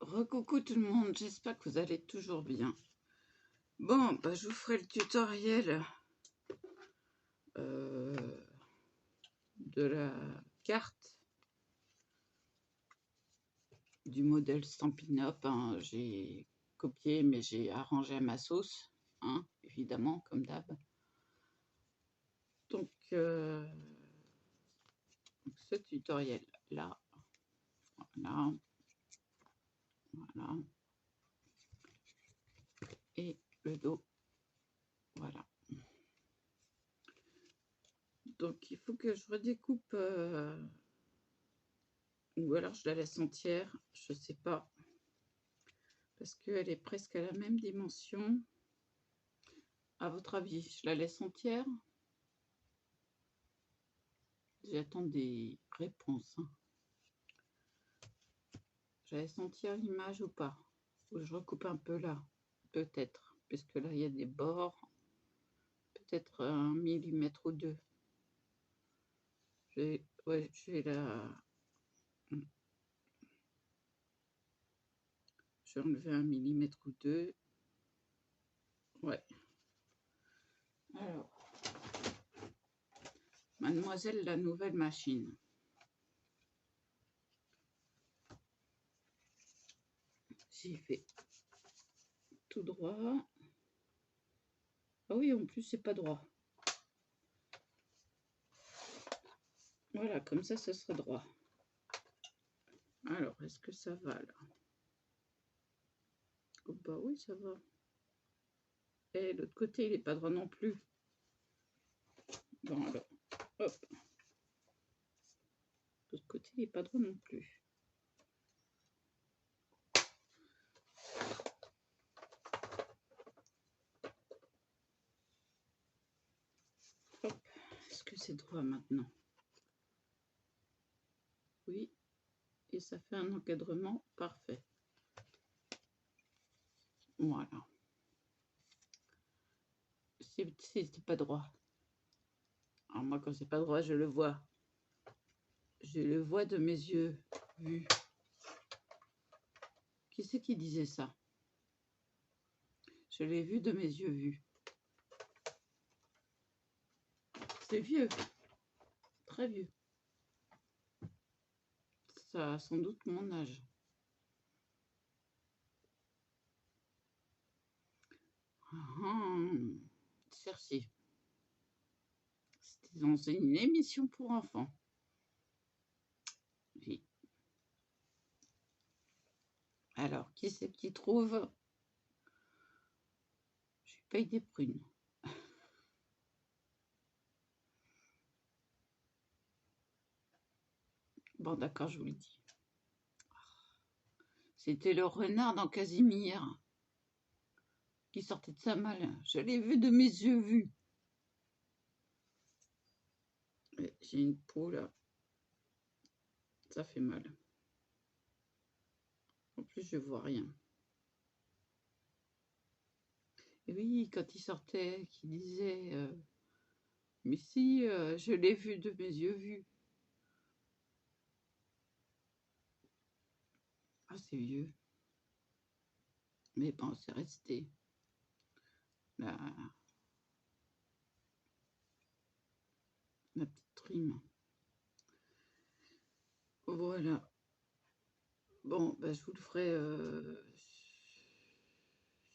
Recoucou tout le monde, j'espère que vous allez toujours bien. Bon, bah, je vous ferai le tutoriel de la carte du modèle Stampin' Up. Hein. J'ai copié, mais j'ai arrangé à ma sauce, hein, évidemment, comme d'hab. Donc, ce tutoriel-là, voilà, voilà, et le dos, voilà. Donc, il faut que je redécoupe, ou alors je la laisse entière, je sais pas, parce qu'elle est presque à la même dimension. À votre avis, je la laisse entière? J'attends des réponses. Hein. Je la laisse entière l'image ou pas? Ou je recoupe un peu là? Peut-être, puisque là il y a des bords. Peut-être 1 millimètre ou 2. Je vais la... Je vais enlever 1 millimètre ou 2. Ouais. Alors, mademoiselle, la nouvelle machine. J'ai fait tout droit. Ah oui, en plus, c'est pas droit. Voilà, comme ça, ce serait droit. Alors, est-ce que ça va là? Oh, bah oui, ça va. Et l'autre côté, il n'est pas droit non plus. Bon, alors, hop. L'autre côté, il n'est pas droit non plus. Hop. Est-ce que c'est droit maintenant? Oui. Et ça fait un encadrement parfait. Voilà. C'est pas droit. Alors moi, quand c'est pas droit, je le vois. Je le vois de mes yeux vus. Qui c'est qui disait ça? Je l'ai vu de mes yeux vus. C'est vieux. Très vieux. Ça a sans doute mon âge. Cercy. C'était dans une émission pour enfants. Oui. Alors, qui c'est qui trouve? Je paye des prunes. Bon, d'accord, je vous le dis. C'était le renard dans Casimir qui sortait de sa malle. Je l'ai vu de mes yeux vus. J'ai une peau là. Ça fait mal. En plus, je vois rien. Et oui, quand il sortait, qui disait mais si, je l'ai vu de mes yeux vus. Ah, c'est vieux. Mais bon, c'est resté. La petite rime. Voilà. Bon, bah, je vous le ferai.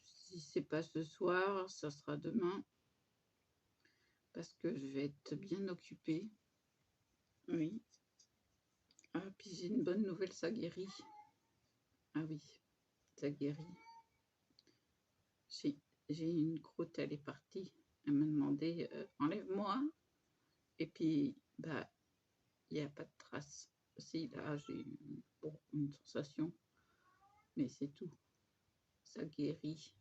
Si c'est pas ce soir, ça sera demain. Parce que je vais être bien occupée. Oui. Ah, puis j'ai une bonne nouvelle, ça guérit. Ah oui, ça guérit. J'ai une croûte, elle est partie. Elle m'a demandé, enlève-moi. Et puis, bah, il n'y a pas de trace. Si, là, j'ai une sensation. Mais c'est tout. Ça guérit.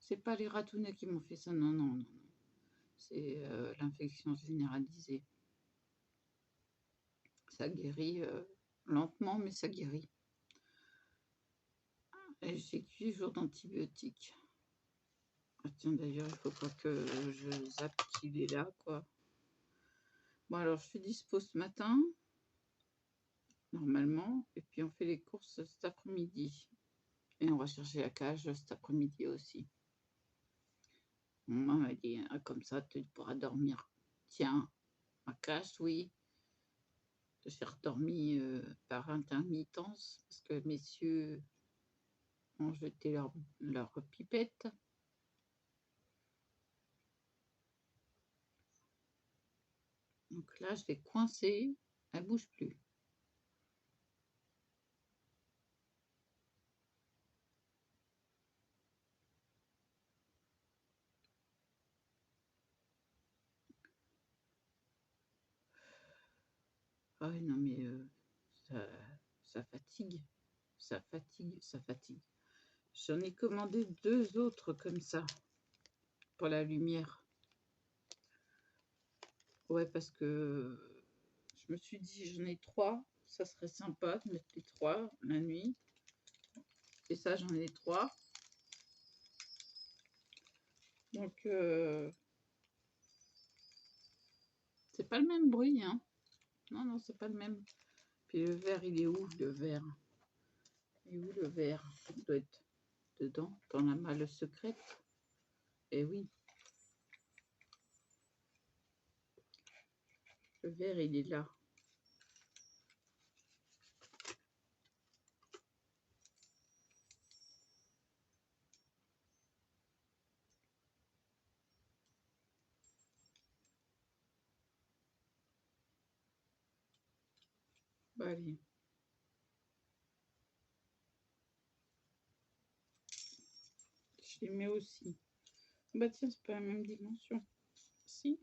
C'est pas les ratounets qui m'ont fait ça, non, non, non. C'est l'infection généralisée. Ça guérit lentement, mais ça guérit. Et j'ai 8 jours d'antibiotiques. Ah tiens, d'ailleurs, il faut pas que je zappe qu'il est là, quoi. Bon, alors, je suis dispo ce matin, normalement, et puis on fait les courses cet après-midi. Et on va chercher la cage cet après-midi aussi. Maman m'a dit, ah, comme ça, tu pourras dormir. Tiens, ma cage, oui. J'ai redormi par intermittence, parce que messieurs ont jeté leur pipette. Donc là, je l'ai coincée, elle bouge plus. Ah oui, non, mais ça fatigue, ça fatigue, ça fatigue. J'en ai commandé 2 autres comme ça, pour la lumière. Ouais, parce que je me suis dit, j'en ai 3, ça serait sympa de mettre les 3 la nuit. Et ça, j'en ai 3. Donc, c'est pas le même bruit, hein. Non, non, c'est pas le même. Puis le verre, il est où, le verre? Il est où, le verre? Il doit être dedans, dans la malle secrète. Eh oui. Le verre, il est là. Bah, allez. Je les mets aussi. Bah tiens, c'est pas la même dimension. Si.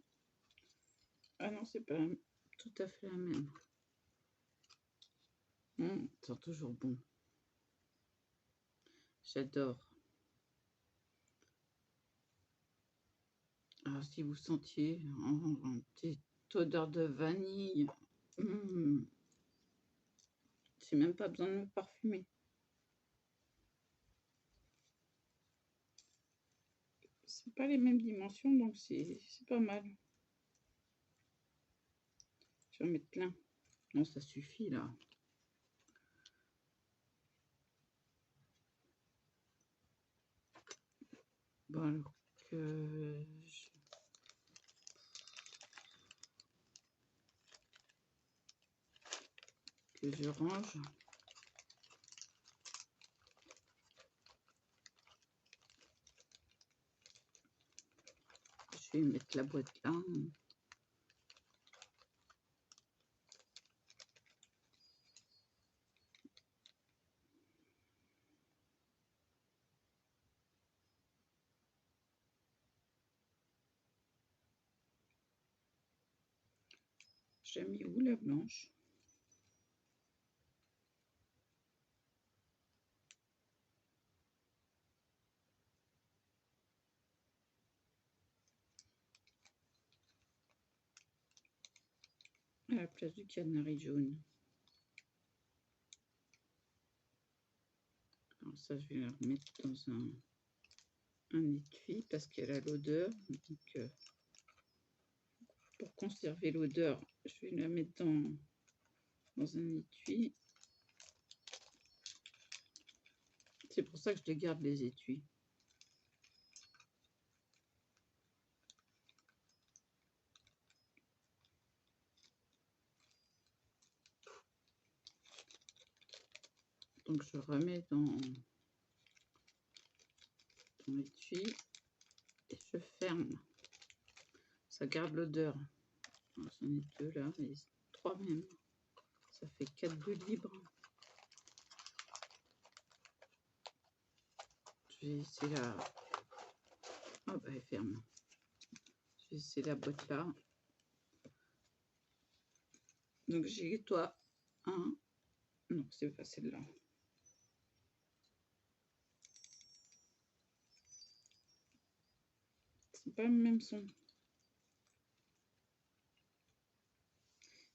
Ah non, c'est pas tout à fait la même. Ça sent toujours bon. J'adore. Alors, si vous sentiez une petite odeur de vanille, j'ai même pas besoin de me parfumer. C'est pas les mêmes dimensions, donc c'est pas mal. Je vais en mettre plein. Non, ça suffit là. Bon, alors que je range. Je vais mettre la boîte là. J'ai mis où la blanche? À la place du canari jaune. Alors ça, je vais la remettre dans un étui parce qu'elle a l'odeur. Donc, pour conserver l'odeur, je vais la mettre dans un étui. C'est pour ça que je les garde, les étuis. Donc je remets dans l'étui et je ferme. Ça garde l'odeur. J'en ai 2 là, et 3 même. Ça fait 4 bulles libres. Je vais essayer la... Ah bah elle ferme. Je vais essayer la boîte là. Donc j'ai toi un. Non, c'est pas celle-là. C'est pas le même son.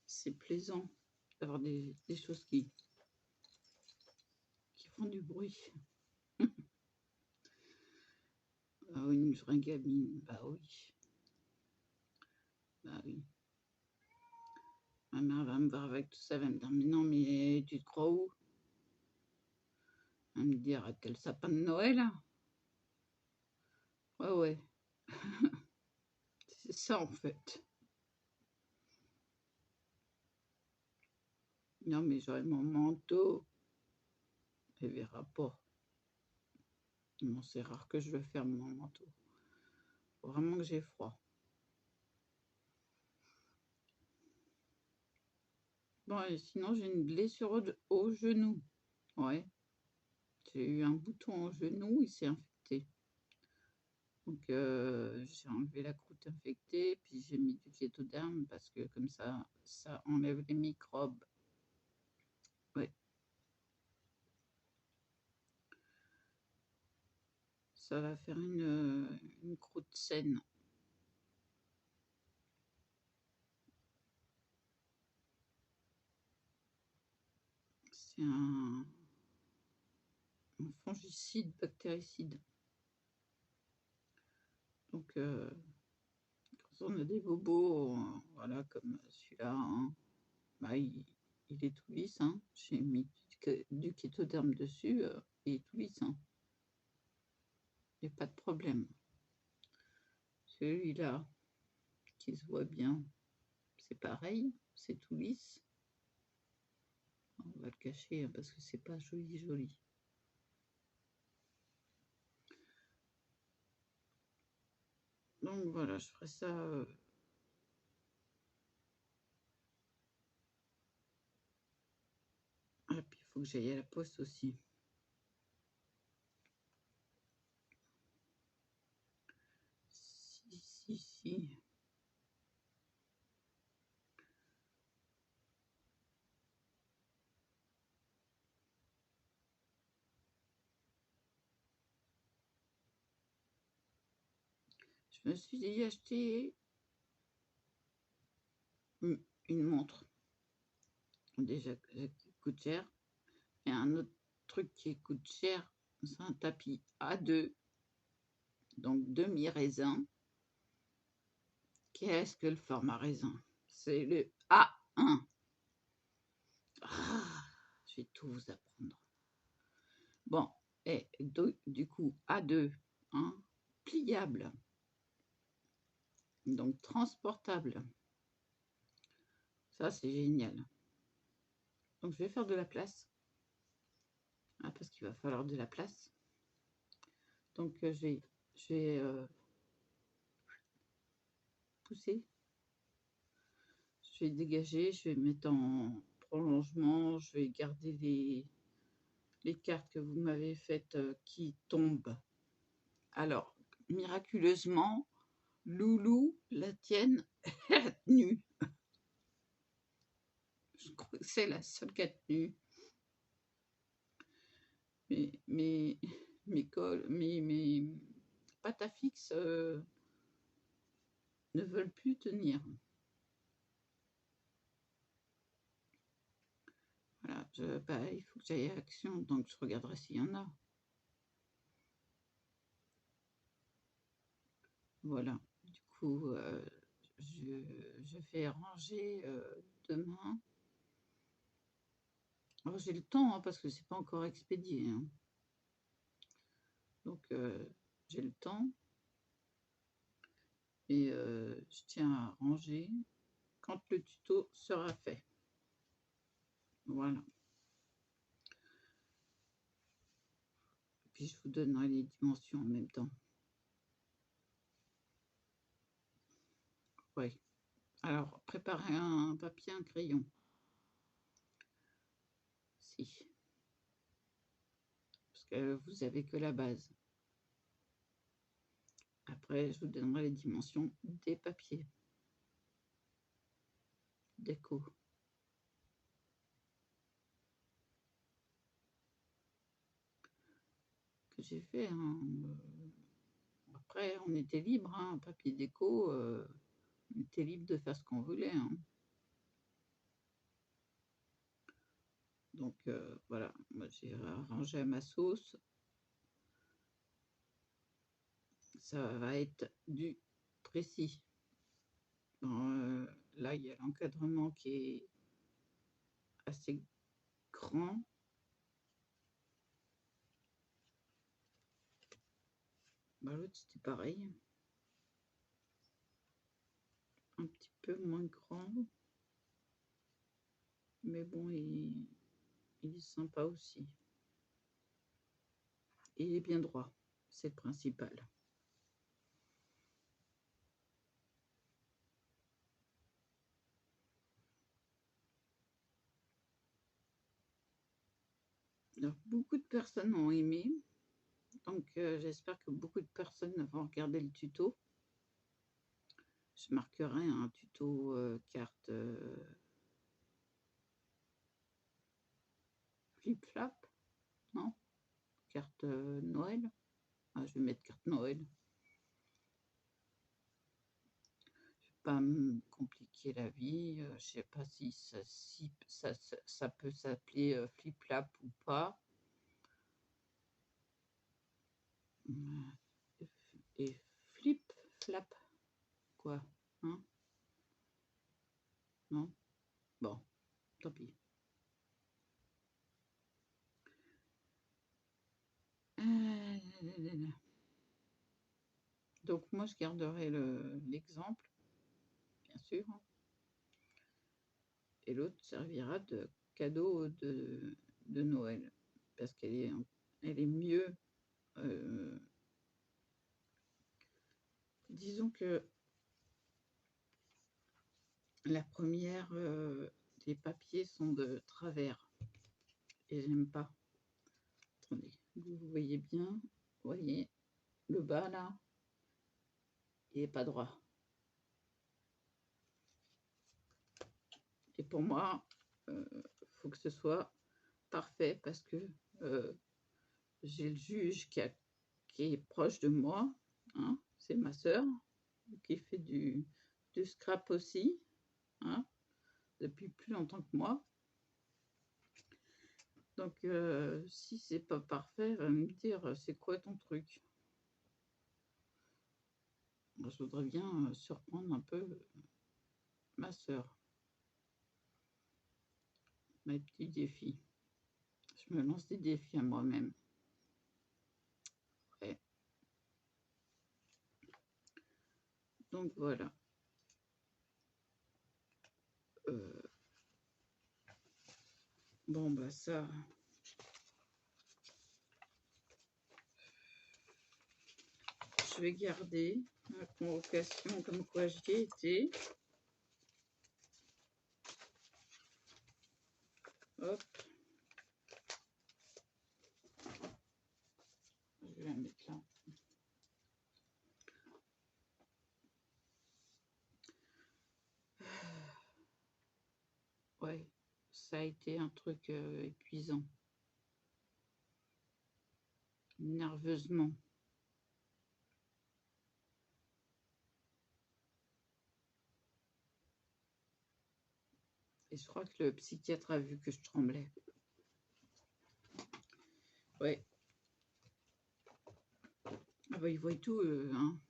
C'est plaisant d'avoir des choses qui font du bruit. Ah oui, une vraie gamine. Bah oui. Bah oui. Ma mère va me voir avec tout ça, elle va me dire, mais non, mais tu te crois où? Elle va me dire, t'es le sapin de Noël? Ouais, ouais. C'est ça, en fait. Non, mais j'aurai mon manteau. Elle verra pas. Bon, c'est rare que je le ferme, mon manteau. Faut vraiment que j'ai froid. Bon, et sinon, j'ai une blessure au genou. Ouais. J'ai eu un bouton au genou, il s'est infecté. Donc, j'ai enlevé la croûte infectée, puis j'ai mis du kétoderme parce que comme ça enlève les microbes. Ouais. Ça va faire une croûte saine. C'est un fongicide, bactéricide. Donc, quand on a des bobos, voilà, comme celui-là, hein, bah, il est tout lisse. Hein. J'ai mis du kétoderme dessus, il est tout lisse. Hein. Il n'y a pas de problème. Celui-là, qui se voit bien, c'est pareil, c'est tout lisse. On va le cacher hein, parce que c'est pas joli, joli. Donc voilà, je ferai ça. Ah, puis il faut que j'aille à la poste aussi. Si. Je me suis dit acheter une montre. Déjà, qui coûte cher. Et un autre truc qui coûte cher, c'est un tapis A2, donc demi-raisin. Qu'est-ce que le format raisin? C'est le A1. Ah, je vais tout vous apprendre. Bon, et du coup, A2, hein, pliable, donc transportable. Ça, c'est génial. Donc, je vais faire de la place. Ah, parce qu'il va falloir de la place. Donc, je vais pousser. Je vais dégager, je vais mettre en prolongement. Je vais garder les cartes que vous m'avez faites qui tombent. Alors, miraculeusement, Loulou, la tienne, elle a tenu. Je crois que c'est la seule qui a tenu. Mes pâtes à fixe ne veulent plus tenir. Voilà, il faut que j'aille à l'action, donc je regarderai s'il y en a. Voilà, du coup, je vais ranger demain. Alors, j'ai le temps, hein, parce que c'est pas encore expédié. Hein. Donc, j'ai le temps. Et je tiens à ranger quand le tuto sera fait. Voilà. Puis je vous donnerai les dimensions en même temps. Oui. Alors, préparez un papier, un crayon. Si. Parce que vous avez que la base. Après, je vous donnerai les dimensions des papiers. Déco. Que j'ai fait. Hein. Après, on était libre. Hein. Papier déco, on était libre de faire ce qu'on voulait. Hein. Donc, voilà. Moi, j'ai arrangé à ma sauce. ça va être du précis. Bon, là, il y a l'encadrement qui est assez grand. Bah, l'autre, c'était pareil. Un petit peu moins grand. Mais bon, il est sympa aussi. Et il est bien droit, c'est le principal. Alors, beaucoup de personnes ont aimé. Donc, j'espère que beaucoup de personnes vont regarder le tuto. Je marquerai un tuto carte flip-flap, non? Carte Noël. Ah, je vais mettre carte Noël. Je vais pas me compliquer la vie. Je sais pas si ça peut s'appeler flip-flap ou pas. Et flip-flap, quoi, hein? Non? Bon, tant pis. Donc moi, je garderai l'exemple, bien sûr. Et l'autre servira de cadeau de Noël. Parce elle est mieux. Disons que la première, les papiers sont de travers. Et j'aime pas. Attendez, vous voyez bien. Vous voyez le bas là, il n'est pas droit. Et pour moi, faut que ce soit parfait parce que j'ai le juge qui est proche de moi, hein, c'est ma sœur, qui fait du scrap aussi, hein, depuis plus longtemps que moi. Donc, si c'est pas parfait, elle va me dire c'est quoi ton truc. Moi, je voudrais bien surprendre un peu ma sœur. Mes petits défis. Je me lance des défis à moi-même. Ouais. Donc voilà. Bon, bah ça. Je vais garder la convocation comme quoi j'y ai été. Hop. Je vais la mettre là. Ouais, ça a été un truc épuisant. Nerveusement. Et je crois que le psychiatre a vu que je tremblais. Ouais. Ah bah il voit tout, hein.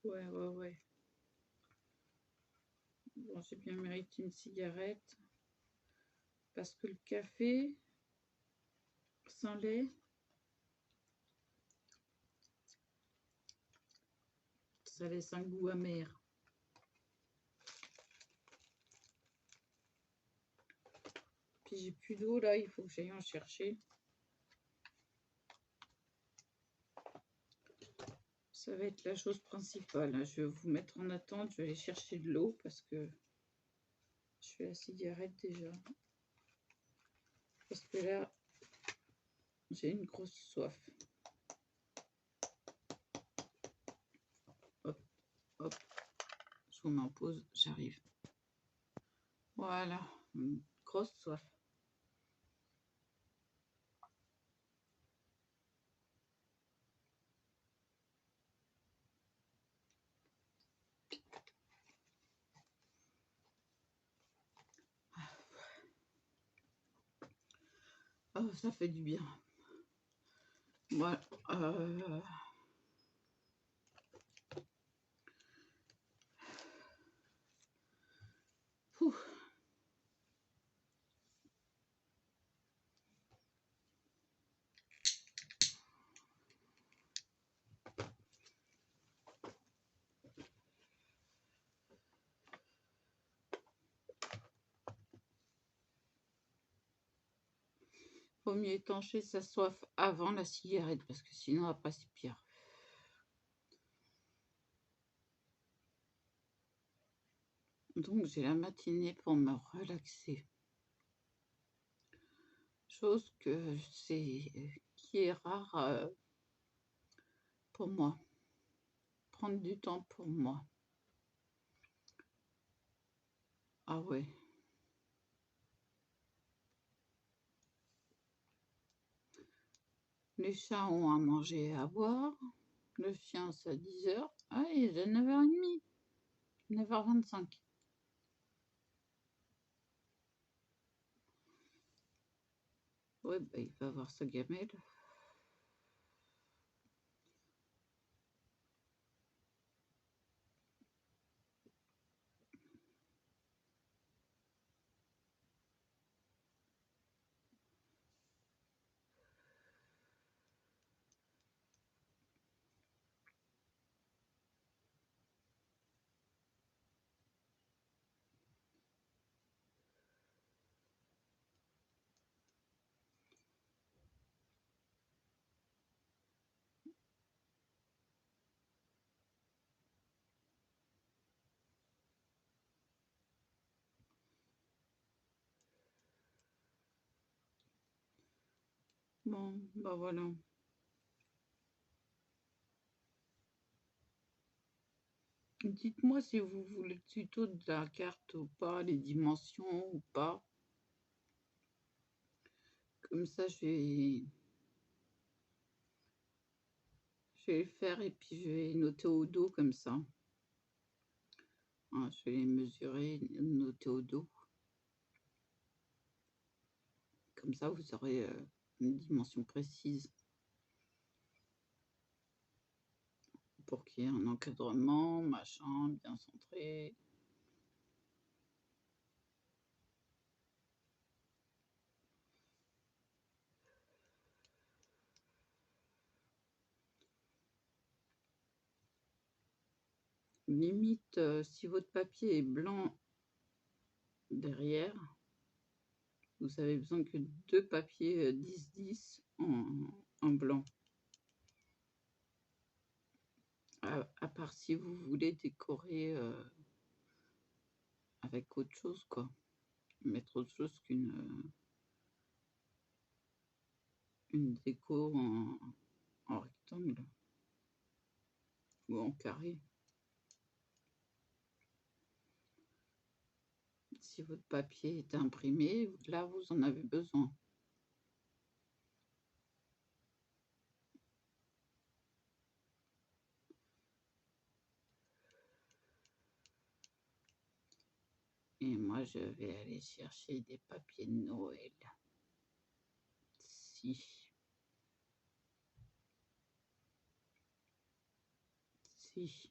Ouais, ouais, ouais. Bon, j'ai bien mérité une cigarette. Parce que le café sans lait, ça laisse un goût amer. Puis j'ai plus d'eau là, il faut que j'aille en chercher. Ça va être la chose principale. Je vais vous mettre en attente, je vais aller chercher de l'eau parce que je fais la cigarette déjà. Parce que là, j'ai une grosse soif. Hop, hop. Je vous mets en pause, j'arrive. Voilà, une grosse soif. ça fait du bien. Voilà. Ouh. Vaut mieux étancher sa soif avant la cigarette, parce que sinon après c'est pire. Donc j'ai la matinée pour me relaxer. Chose qui est rare pour moi. Prendre du temps pour moi. Ah ouais. Les chats ont à manger et à boire. Le chien, c'est à 10h. Ah, il est 9h30. 9h25. Ouais, bah, il va avoir sa gamelle. Bon, bah voilà. Dites-moi si vous voulez le tuto de la carte ou pas, les dimensions ou pas. Comme ça, je vais le faire et puis je vais noter au dos comme ça. Ah, je vais les mesurer, noter au dos. Comme ça, vous aurez une dimension précise. Pour qu'il y ait un encadrement, machin, bien centré. Limite, si votre papier est blanc derrière, vous avez besoin que 2 papiers 10-10 en blanc. À part si vous voulez décorer avec autre chose, quoi. Mettre autre chose qu'une une déco en rectangle ou en carré. Si votre papier est imprimé, là, vous en avez besoin. Et moi, je vais aller chercher des papiers de Noël. Si. Si.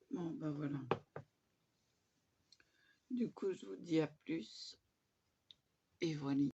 Bon, ben voilà. Du coup, je vous dis à plus. Et voilà.